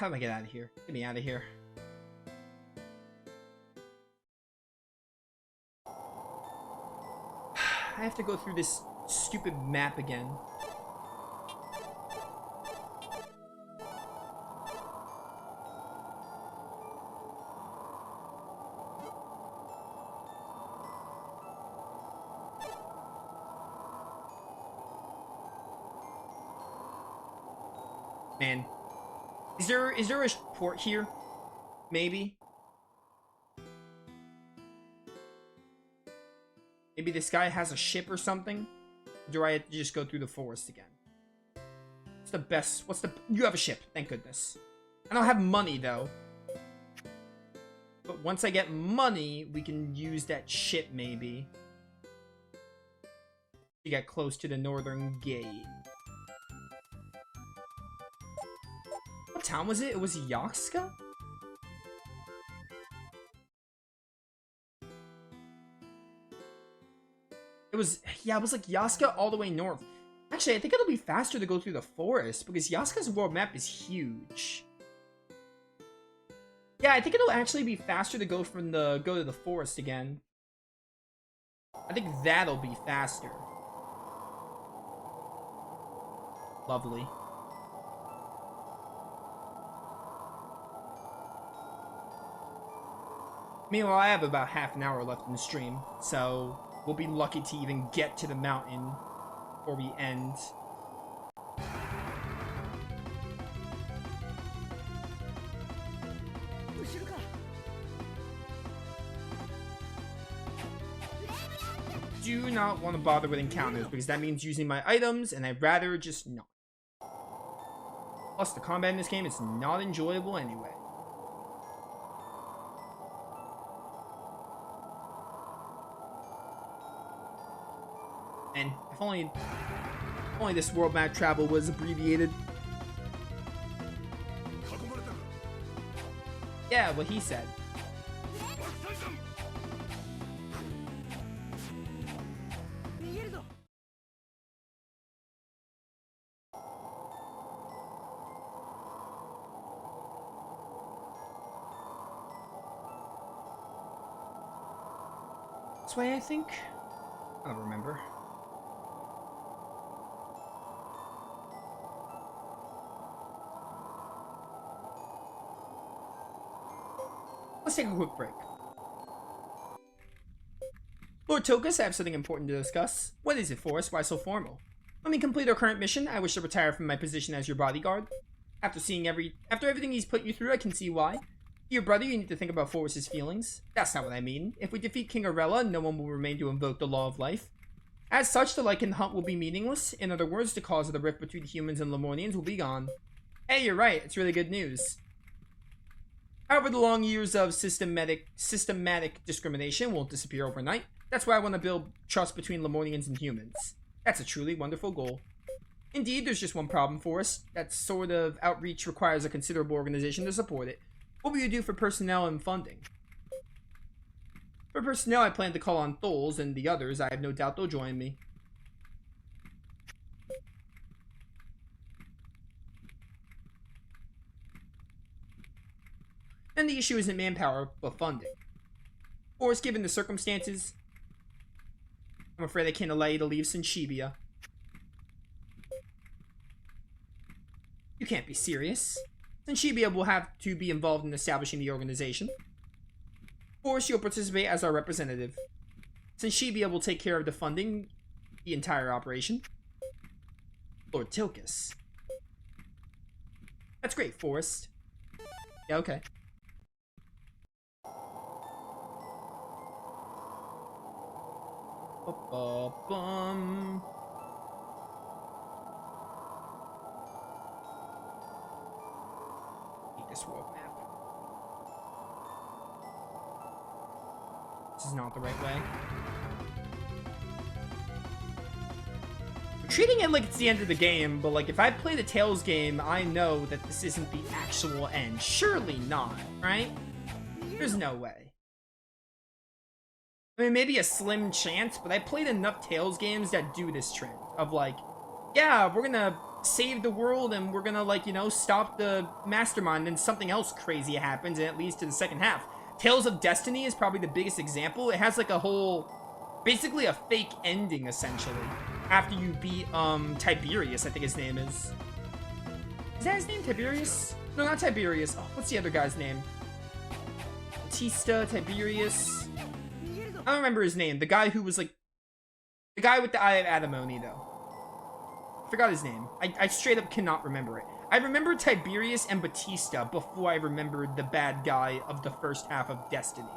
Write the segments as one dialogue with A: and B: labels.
A: How do I get out of here? Get me out of here. I have to go through this stupid map again. Man. Is there a port here? Maybe? Maybe this guy has a ship or something? Or do I have to just go through the forest again? What's the best? You have a ship, thank goodness. I don't have money though. But once I get money, we can use that ship maybe. To get close to the northern gate. What town was it? It was Yakska? It was like Yaska all the way north. Actually, I think it'll be faster to go through the forest because Yaska's world map is huge. Yeah, I think it'll actually be faster to go to the forest again. I think that'll be faster. Lovely. Meanwhile, I have about half an hour left in the stream, so we'll be lucky to even get to the mountain before we end. Do not want to bother with encounters because that means using my items, and I'd rather just not. Plus, the combat in this game is not enjoyable anyway. And if only this world map travel was abbreviated. Yeah, what he said. This way, I think? I don't remember. Let's take a quick break. Lord Tokus, I have something important to discuss. What is it for us? Why so formal? When we complete our current mission, I wish to retire from my position as your bodyguard. After everything he's put you through, I can see why. Your brother, you need to think about Forrest's feelings. That's not what I mean. If we defeat King Arella, no one will remain to invoke the law of life. As such, the Lycan hunt will be meaningless. In other words, the cause of the rift between humans and Lemonians will be gone. Hey, you're right. It's really good news. However, the long years of systematic discrimination won't disappear overnight. That's why I want to build trust between Lemonians and humans. That's a truly wonderful goal. Indeed, there's just one problem for us. That sort of outreach requires a considerable organization to support it. What will you do for personnel and funding? For personnel, I plan to call on Tholes and the others. I have no doubt they'll join me. And the issue isn't manpower, but funding. Of course, given the circumstances, I'm afraid I can't allow you to leave Senshibia. You can't be serious. Senshibia will have to be involved in establishing the organization. Of course, you'll participate as our representative. Senshibia will take care of the funding, the entire operation. Lord Tilkus. That's great, Forrest. Yeah, okay. Ba-ba-bum. Need this world map. This is not the right way. I'm treating it like it's the end of the game, but like if I play the Tales game, I know that this isn't the actual end. Surely not, right? There's no way. I mean, maybe a slim chance, but I played enough Tales games that do this trend of like, yeah, we're gonna save the world and we're gonna, like, you know, stop the mastermind, and something else crazy happens and it leads to the second half. Tales of Destiny is probably the biggest example. It has like a whole, basically a fake ending essentially after you beat Tiberius, I think his name is. Is that his name, Tiberius? No, not Tiberius. Oh, what's the other guy's name? Batista, Tiberius. I don't remember his name. The guy who was like, the guy with the Eye of Antimony though. I forgot his name. I straight up cannot remember it. I remember Tiberius and Batista before I remembered the bad guy of the first half of Destiny.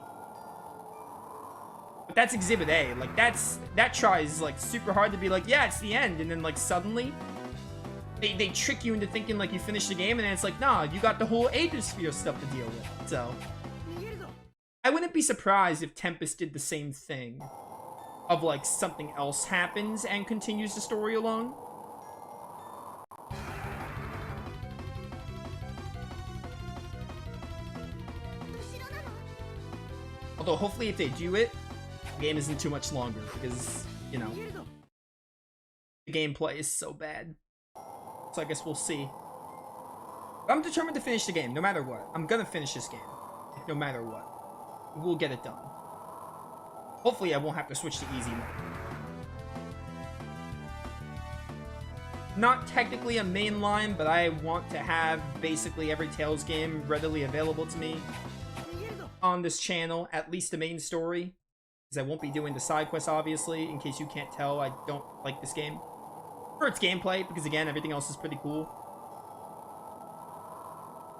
A: But that's Exhibit A. Like, that tries, like, super hard to be like, yeah, it's the end. And then, like, suddenly, they trick you into thinking, like, you finished the game. And then it's like, nah, you got the whole Aethersphere stuff to deal with. So, I wouldn't be surprised if Tempest did the same thing. Of, like, something else happens and continues the story along. Although, hopefully, if they do it, the game isn't too much longer, because, you know, the gameplay is so bad. So I guess we'll see. But I'm determined to finish the game, no matter what. I'm gonna finish this game, no matter what. We'll get it done. Hopefully, I won't have to switch to easy mode. Not technically a mainline, but I want to have basically every Tales game readily available to me on this channel, at least the main story, because I won't be doing the side quests, obviously. In case you can't tell, I don't like this game for its gameplay, because again, everything else is pretty cool.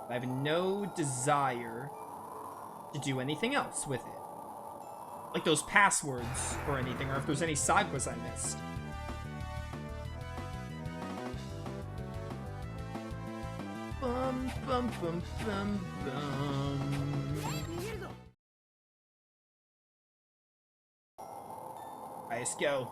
A: I have no desire to do anything else with it, like those passwords or anything, or if there's any side quests I missed. Bum bum bum bum bum. Let's go.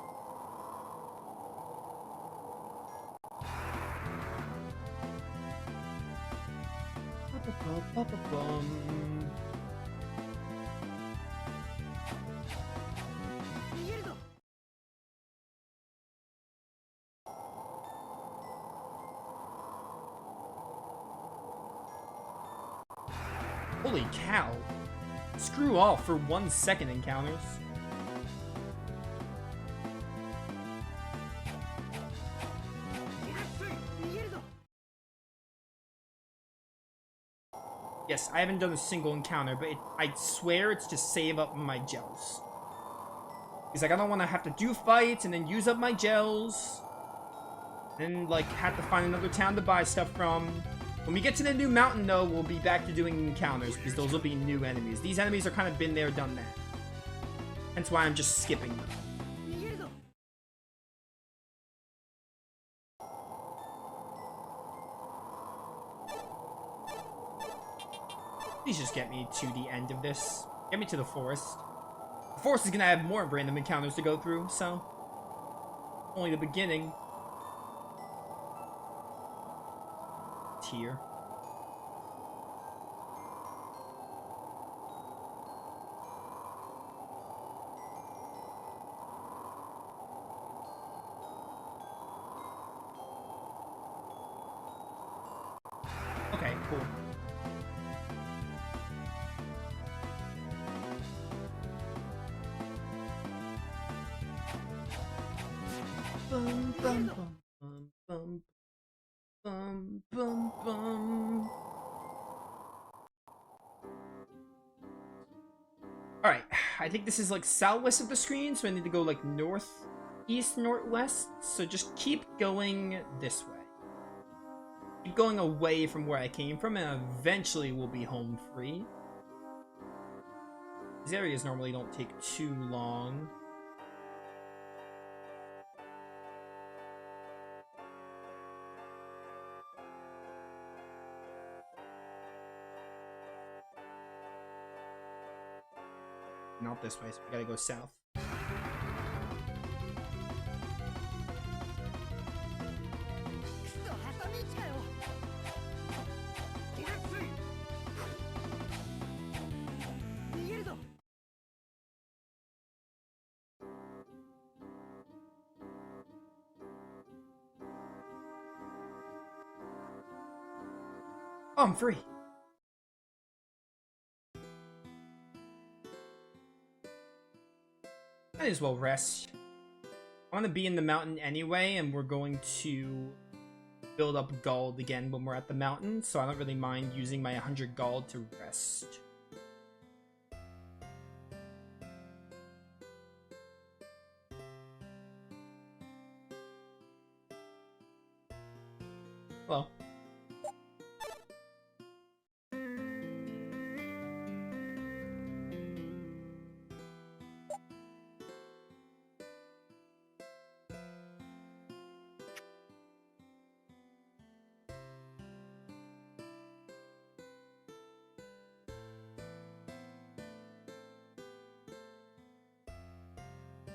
A: Holy cow. Screw off for 1 second encounters. Yes, I haven't done a single encounter, but I swear it's to save up my gels. He's like, I don't want to have to do fights and then use up my gels. Then, like, have to find another town to buy stuff from. When we get to the new mountain, though, we'll be back to doing encounters, because those will be new enemies. These enemies are kind of been there, done that. Hence why I'm just skipping them. Please just get me to the end of this. Get me to the forest. The forest is gonna have more random encounters to go through, so... only the beginning. Here. Okay, cool. Bum, bum, bum, bum, bum, bum, bum. Alright, I think this is like southwest of the screen, so I need to go like northeast, northwest. So just keep going this way. Keep going away from where I came from, and eventually we'll be home free. These areas normally don't take too long. Not this way, so we gotta go south. Oh, I'm free. Might as well rest. I want to be in the mountain anyway, and we're going to build up gold again when we're at the mountain, so I don't really mind using my 100 gold to rest. Well.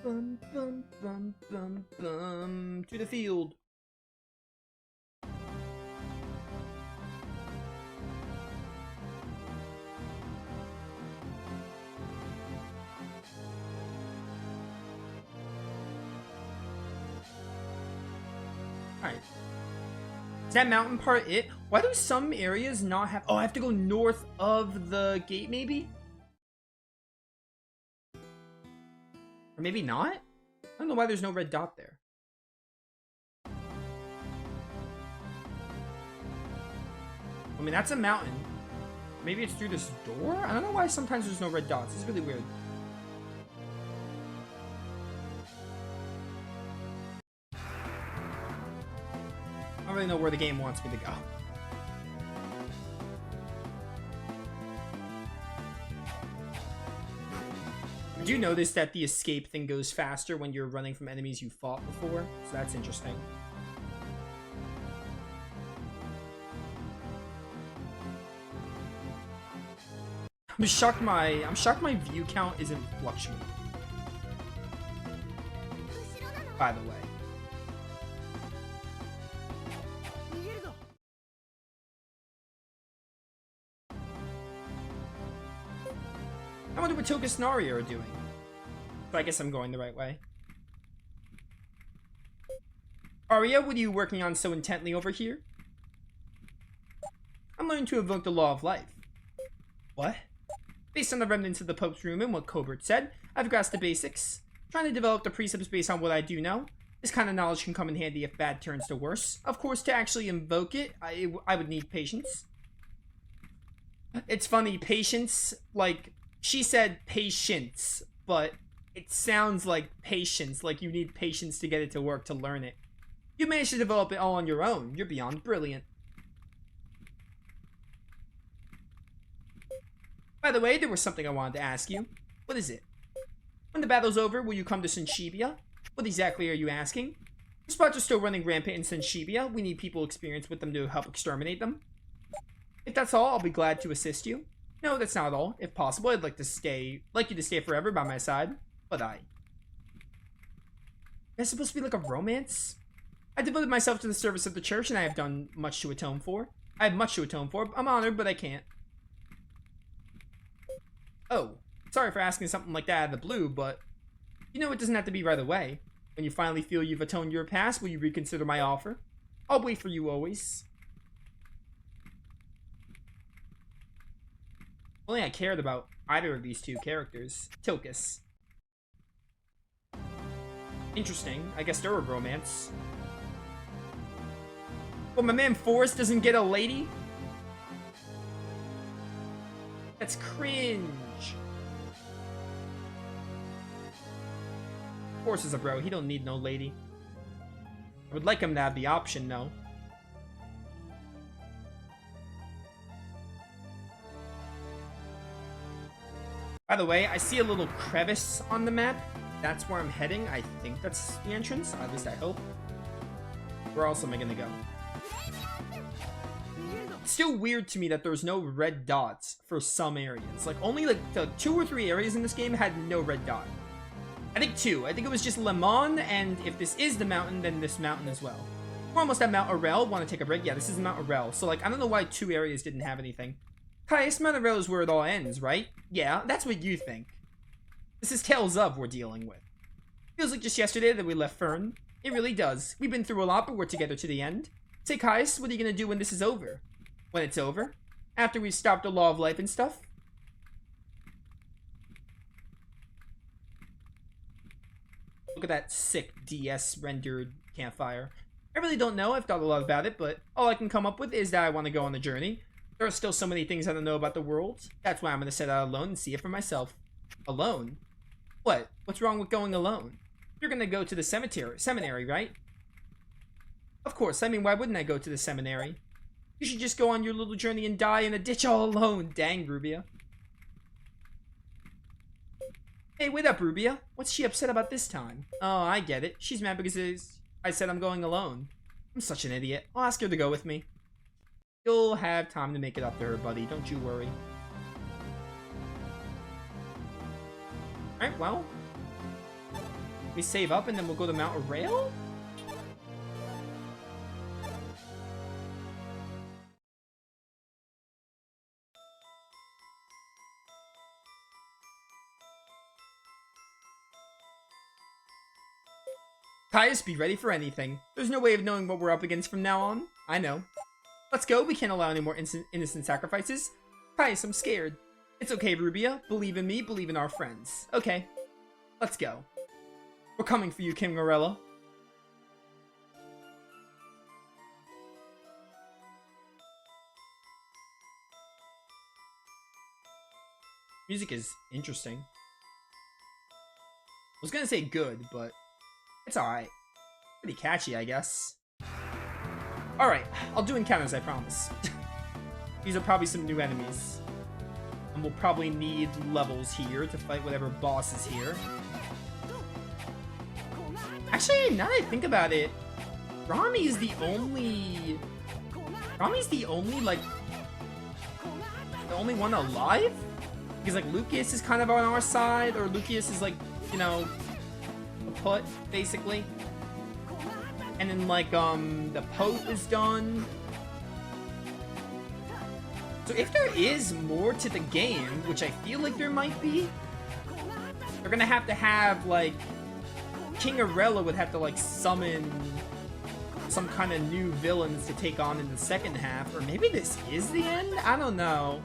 A: Bum, bum, bum, bum, bum, to the field. Alright. Is that mountain part it? Why do some areas not have... Oh, I have to go north of the gate, maybe? Or maybe not? I don't know why there's no red dot there. I mean, that's a mountain. Maybe it's through this door? I don't know why sometimes there's no red dots. It's really weird. I don't really know where the game wants me to go. Did you notice that the escape thing goes faster when you're running from enemies you fought before? So that's interesting. I'm shocked my view count isn't fluctuating. By the way. I wonder what Tokus and Arel are doing. But I guess I'm going the right way. Arel, what are you working on so intently over here? I'm learning to evoke the law of life. What? Based on the remnants of the Pope's room and what Colbert said, I've grasped the basics. Trying to develop the precepts based on what I do know. This kind of knowledge can come in handy if bad turns to worse. Of course, to actually invoke it, I would need patience. It's funny, patience, like... She said patience, but it sounds like patience, like you need patience to get it to work, to learn it. You managed to develop it all on your own. You're beyond brilliant. By the way, there was something I wanted to ask you. What is it? When the battle's over, will you come to Senshibia? What exactly are you asking? The spots are still running rampant in Senshibia. We need people experienced with them to help exterminate them. If that's all, I'll be glad to assist you. No, that's not all. If possible, I'd like you to stay forever by my side. But Is that supposed to be like a romance? I devoted myself to the service of the church, and I have done much to atone for. I'm honored, but I can't. Oh, sorry for asking something like that out of the blue, but you know it doesn't have to be right away. When you finally feel you've atoned your past, will you reconsider my offer? I'll wait for you always. Only I cared about either of these two characters. Tokus. Interesting. I guess they're a romance. Well, my man Forrest doesn't get a lady? That's cringe. Forrest is a bro. He don't need no lady. I would like him to have the option, though. By the way, I see a little crevice on the map. That's where I'm heading. I think that's the entrance. At least I hope. Where else am I gonna go? It's still weird to me that there's no red dots for some areas. Like, only like the 2 or 3 areas in this game had no red dot. I think 2. I think it was just Le Mans, and if this is the mountain, then this mountain as well. We're almost at Mount Arel. Want to take a break? Yeah, this is Mount Arel. So, like, I don't know why 2 areas didn't have anything. Caius, Mount Arel is where it all ends, right? Yeah, that's what you think. This is Tales of we're dealing with. Feels like just yesterday that we left Fern. It really does. We've been through a lot, but we're together to the end. Say, Caius, what are you gonna do when this is over? when it's over. After we stop the law of life and stuff. Look at that sick DS rendered campfire. I really don't know. I've thought a lot about it, but all I can come up with is that I want to go on the journey. There are still so many things I don't know about the world. That's why I'm going to set out alone and see it for myself. Alone? What? What's wrong with going alone? You're going to go to the seminary, right? Of course. I mean, why wouldn't I go to the seminary? You should just go on your little journey and die in a ditch all alone. Dang, Rubia. Hey, wait up, Rubia. What's she upset about this time? Oh, I get it. She's mad because I said I'm going alone. I'm such an idiot. I'll ask her to go with me. You'll have time to make it up to her, buddy. Don't you worry. Alright, well. We save up and then we'll go to Mount Arel? Caius, be ready for anything. There's no way of knowing what we're up against from now on. I know. Let's go. We can't allow any more innocent sacrifices. Caius, I'm scared. It's okay, Rubia. Believe in me. Believe in our friends. Okay. Let's go. We're coming for you, King Arella. Music is interesting. I was gonna say good, but it's alright. Pretty catchy, I guess. Alright, I'll do encounters, I promise. These are probably some new enemies. And we'll probably need levels here to fight whatever boss is here. Actually, now that I think about it, Rommy's the only, like, the only one alive? Because, like, Lucius is kind of on our side, or Lucius is, like, you know, put, basically. And then, like, the Pope is done. So if there is more to the game, which I feel like there might be, they're gonna have, like, King Arella would have to, like, summon some kind of new villains to take on in the second half. Or maybe this is the end? I don't know.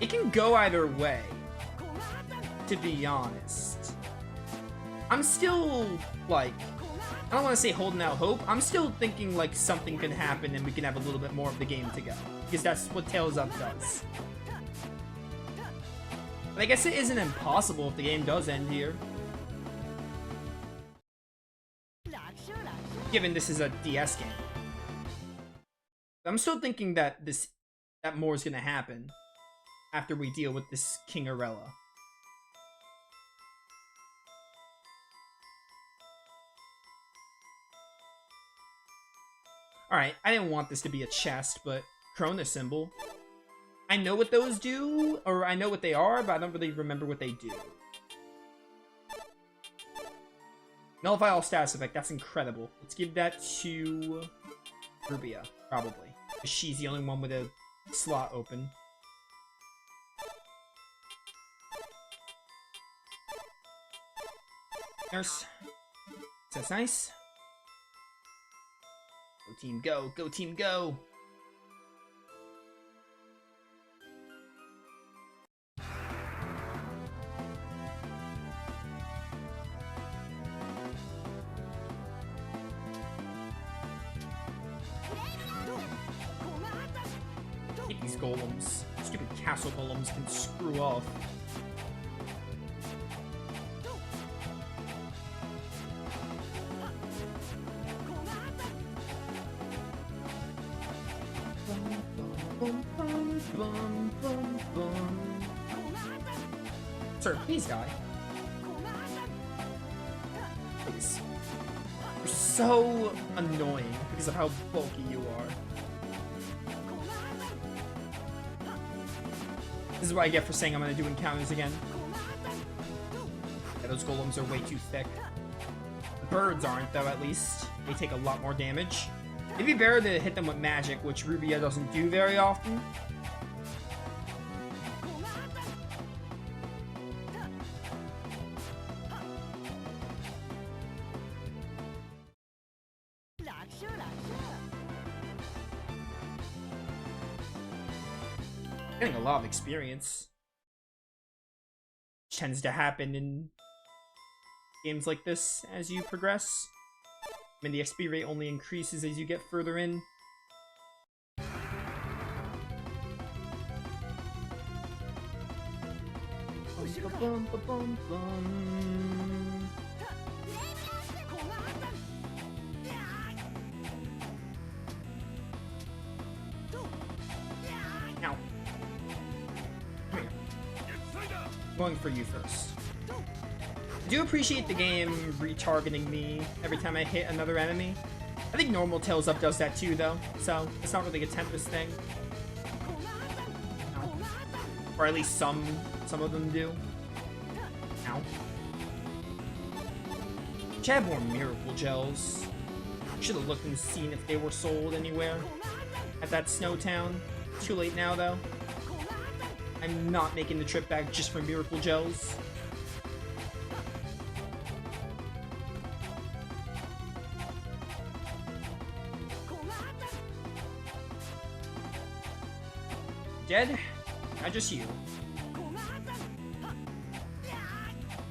A: It can go either way, to be honest. I'm still, like, I don't want to say holding out hope. I'm still thinking, like, something can happen and we can have a little bit more of the game to go. Because that's what Tales of does. But I guess it isn't impossible if the game does end here. Given this is a DS game. I'm still thinking that that more is going to happen after we deal with this King Arella. Alright, I didn't want this to be a chest, but Krona symbol. I know what those do, or I know what they are, but I don't really remember what they do. Nullify all status effect, that's incredible. Let's give that to Rubia, probably. Because she's the only one with a slot open. Nurse. That's nice. Go team, go. Go team, go. Take these golems. Stupid castle golems can screw off. Sir, please die. Please. You're so annoying because of how bulky you are. This is what I get for saying I'm gonna do encounters again. Yeah, those golems are way too thick. The birds aren't, though, at least. They take a lot more damage. It'd be better to hit them with magic, which Rubia doesn't do very often. Getting a lot of experience. Which tends to happen in games like this as you progress. I mean, the XP rate only increases as you get further in. Bum, bum, bum, bum. Ow. Come here. Going for you first. I do appreciate the game retargeting me every time I hit another enemy. I think normal Tails Up does that too, though, so it's not really a Tempest thing. Ow. Or at least some of them do. Ow. Should have more miracle gels. Should have looked and seen if they were sold anywhere at that snow town. Too late now, though. I'm not making the trip back just for miracle gels. Dead? Not just you.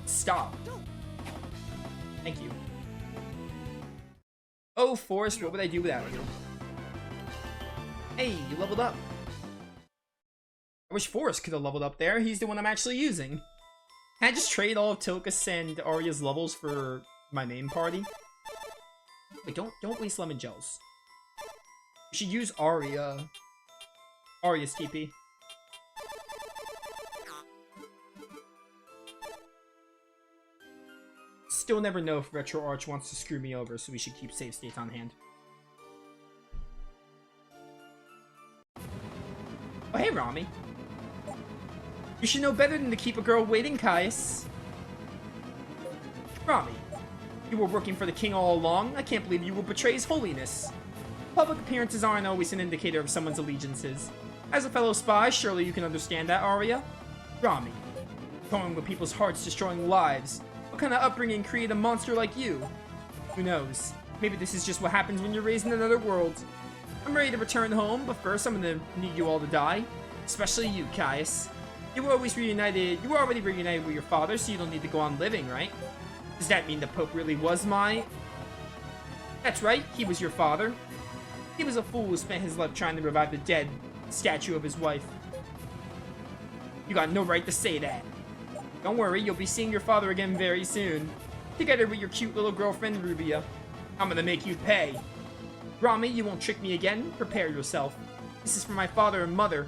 A: Stop. Thank you. Oh, Forest, what would I do without you? Hey, you leveled up. I wish Forest could have leveled up there. He's the one I'm actually using. Can I just trade all of Tokus and Arya's levels for my main party? Wait, don't waste lemon gels. We should use Arya's TP. Still never know if Retro Arch wants to screw me over, so we should keep save states on hand. Oh, hey, Rommy. You should know better than to keep a girl waiting, Caius. Rommy, you were working for the king all along. I can't believe you will betray his holiness. Public appearances aren't always an indicator of someone's allegiances. As a fellow spy, surely you can understand that, Arya? Rommy, toying with people's hearts, destroying lives. What kind of upbringing created a monster like you? Who knows? Maybe this is just what happens when you're raised in another world. I'm ready to return home, but first I'm gonna need you all to die. Especially you, Caius. You were always reunited. You were already reunited with your father, so you don't need to go on living, right? Does that mean the Pope really was my... That's right, he was your father. He was a fool who spent his life trying to revive the dead statue of his wife. You got no right to say that. Don't worry, you'll be seeing your father again very soon. Together with your cute little girlfriend, Rubia. I'm gonna make you pay. Rommy, you won't trick me again. Prepare yourself. This is for my father and mother.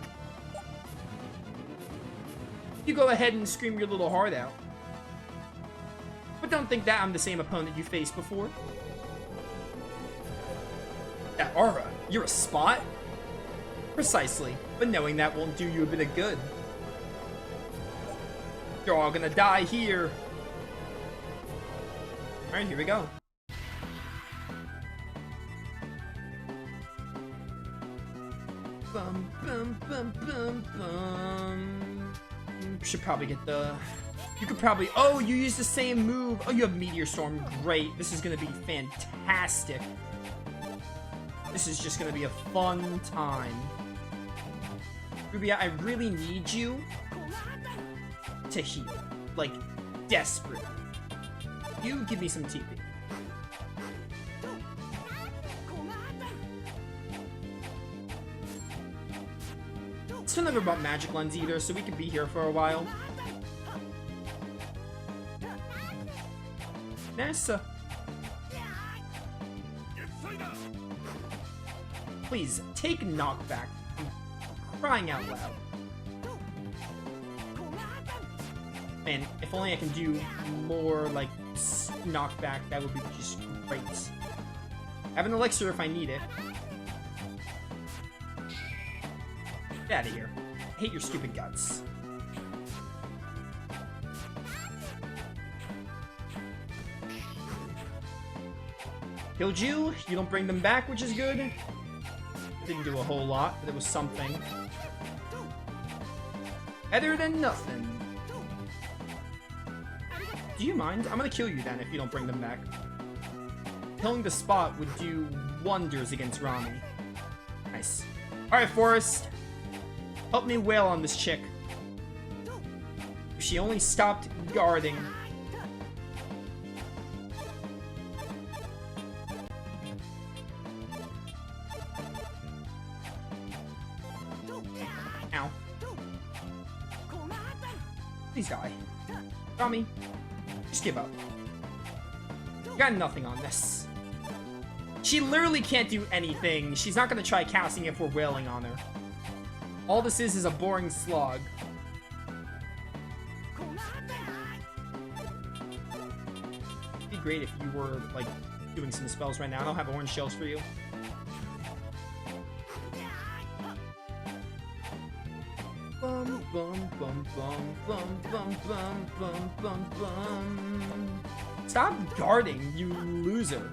A: You go ahead and scream your little heart out. But don't think that I'm the same opponent you faced before. That aura, you're a spot? Precisely, but knowing that won't do you a bit of good. You're all gonna die here. Alright, here we go. Bum, bum, bum, bum, bum. Should probably get the... You could probably... Oh, you use the same move. Oh, you have Meteor Storm. Great. This is gonna be fantastic. This is just gonna be a fun time. Rubia, I really need you to heal. Like, desperate. You give me some TP. Still never bought Magic Lens either, so we could be here for a while. Nessa. Please, take knockback. I'm crying out loud. Man, if only I can do more, like, knockback, that would be just great. I have an elixir if I need it. Get out of here. I hate your stupid guts. Killed you. You don't bring them back, which is good. Didn't do a whole lot, but it was something. Better than nothing. Do you mind? I'm gonna kill you then if you don't bring them back. Killing the spot would do wonders against Rommy. Nice. Alright, Forest. Help me wail on this chick. If she only stopped guarding. Ow. Please die. Rommy, just give up. You got nothing on this. She literally can't do anything. She's not gonna try casting if we're wailing on her. All this is a boring slog. It'd be great if you were, like, doing some spells right now. I don't have orange shells for you. Bum, bum, bum, bum, bum, bum, bum, bum, bum, bum. Stop guarding, you loser.